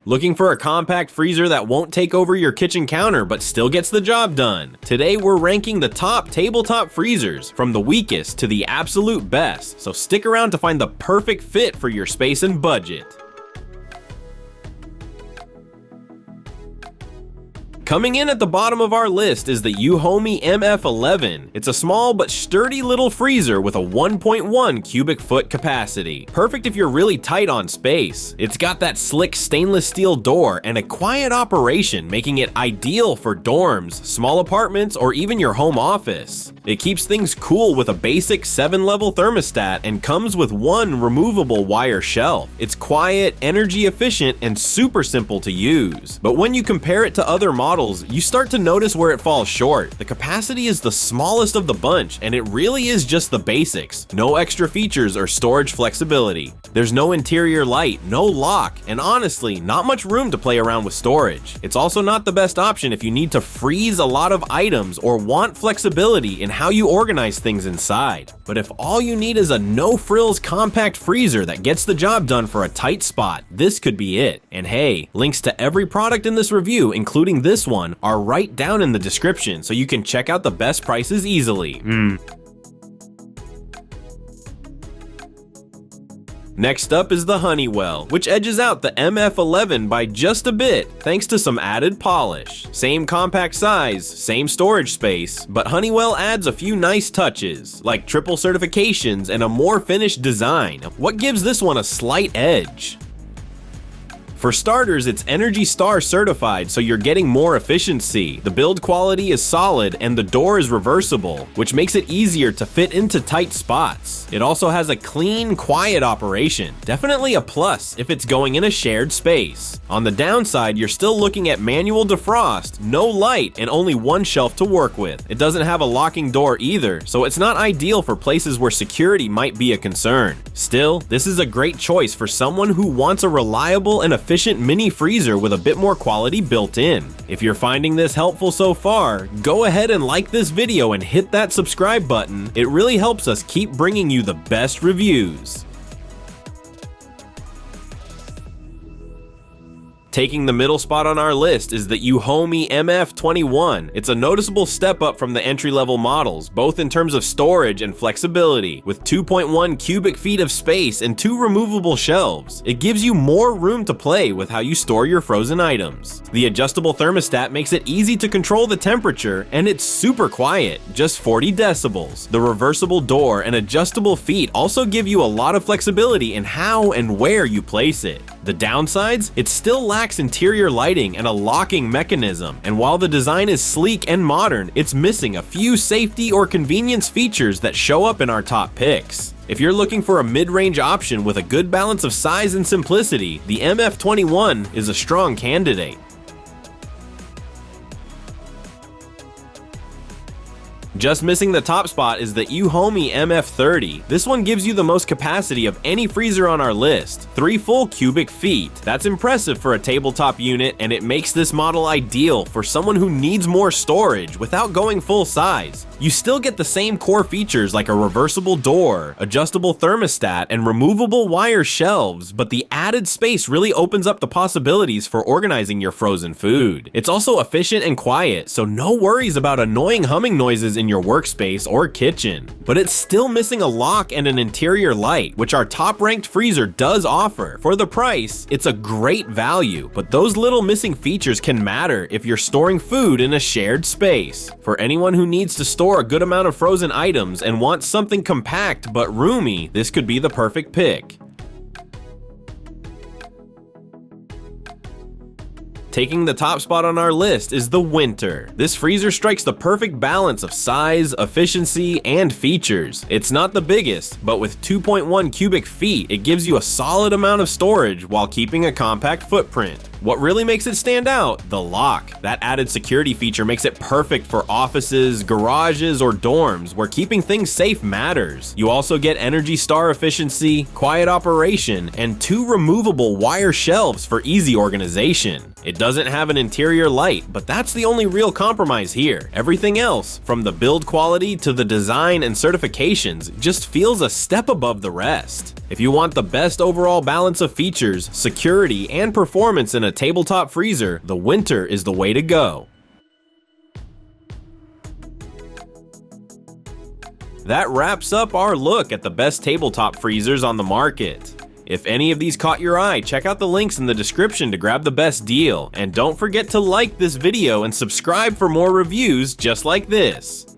Looking for a compact freezer that won't take over your kitchen counter but still gets the job done? Today we're ranking the top tabletop freezers from the weakest to the absolute best, so stick around to find the perfect fit for your space and budget. Coming in at the bottom of our list is the EUHOMY MF11. It's a small but sturdy little freezer with a 1.1 cubic foot capacity. Perfect if you're really tight on space. It's got that slick stainless steel door and a quiet operation, making it ideal for dorms, small apartments, or even your home office. It keeps things cool with a basic 7-level thermostat and comes with one removable wire shelf. It's quiet, energy efficient, and super simple to use. But when you compare it to other models, you start to notice where it falls short. The capacity is the smallest of the bunch, and it really is just the basics. No extra features or storage flexibility. There's no interior light, no lock, and honestly, not much room to play around with storage. It's also not the best option if you need to freeze a lot of items or want flexibility in how you organize things inside. But if all you need is a no-frills compact freezer that gets the job done for a tight spot, this could be it. And hey, links to every product in this review, including this one, are right down in the description so you can check out the best prices easily. Next up is the Honeywell, which edges out the MF11 by just a bit thanks to some added polish. Same compact size, same storage space, but Honeywell adds a few nice touches, like triple certifications and a more finished design. What gives this one a slight edge? For starters, it's Energy Star certified, so you're getting more efficiency. The build quality is solid and the door is reversible, which makes it easier to fit into tight spots. It also has a clean, quiet operation. Definitely a plus if it's going in a shared space. On the downside, you're still looking at manual defrost, no light, and only one shelf to work with. It doesn't have a locking door either, so it's not ideal for places where security might be a concern. Still, this is a great choice for someone who wants a reliable and efficient mini freezer with a bit more quality built in. If you're finding this helpful so far, go ahead and like this video and hit that subscribe button. It really helps us keep bringing you the best reviews. Taking the middle spot on our list is the EUHOMY MF21. It's a noticeable step up from the entry-level models, both in terms of storage and flexibility. With 2.1 cubic feet of space and 2 removable shelves, it gives you more room to play with how you store your frozen items. The adjustable thermostat makes it easy to control the temperature, and it's super quiet, just 40 decibels. The reversible door and adjustable feet also give you a lot of flexibility in how and where you place it. The downsides? It still lacks interior lighting and a locking mechanism, and while the design is sleek and modern, it's missing a few safety or convenience features that show up in our top picks. If you're looking for a mid-range option with a good balance of size and simplicity, the MF21 is a strong candidate. Just missing the top spot is the EUHOMY MF30. This one gives you the most capacity of any freezer on our list, 3 full cubic feet. That's impressive for a tabletop unit, and it makes this model ideal for someone who needs more storage without going full size. You still get the same core features like a reversible door, adjustable thermostat, and removable wire shelves, but the added space really opens up the possibilities for organizing your frozen food. It's also efficient and quiet, so no worries about annoying humming noises in your workspace or kitchen. But it's still missing a lock and an interior light, which our top-ranked freezer does offer. For the price, it's a great value, but those little missing features can matter if you're storing food in a shared space. For anyone who needs to store a good amount of frozen items and wants something compact but roomy, this could be the perfect pick. Taking the top spot on our list is the Whynter. This freezer strikes the perfect balance of size, efficiency, and features. It's not the biggest, but with 2.1 cubic feet, it gives you a solid amount of storage while keeping a compact footprint. What really makes it stand out? The lock. That added security feature makes it perfect for offices, garages, or dorms where keeping things safe matters. You also get Energy Star efficiency, quiet operation, and 2 removable wire shelves for easy organization. It doesn't have an interior light, but that's the only real compromise here. Everything else, from the build quality to the design and certifications, just feels a step above the rest. If you want the best overall balance of features, security, and performance in a tabletop freezer, the Whynter is the way to go. That wraps up our look at the best tabletop freezers on the market. If any of these caught your eye, check out the links in the description to grab the best deal. And don't forget to like this video and subscribe for more reviews just like this.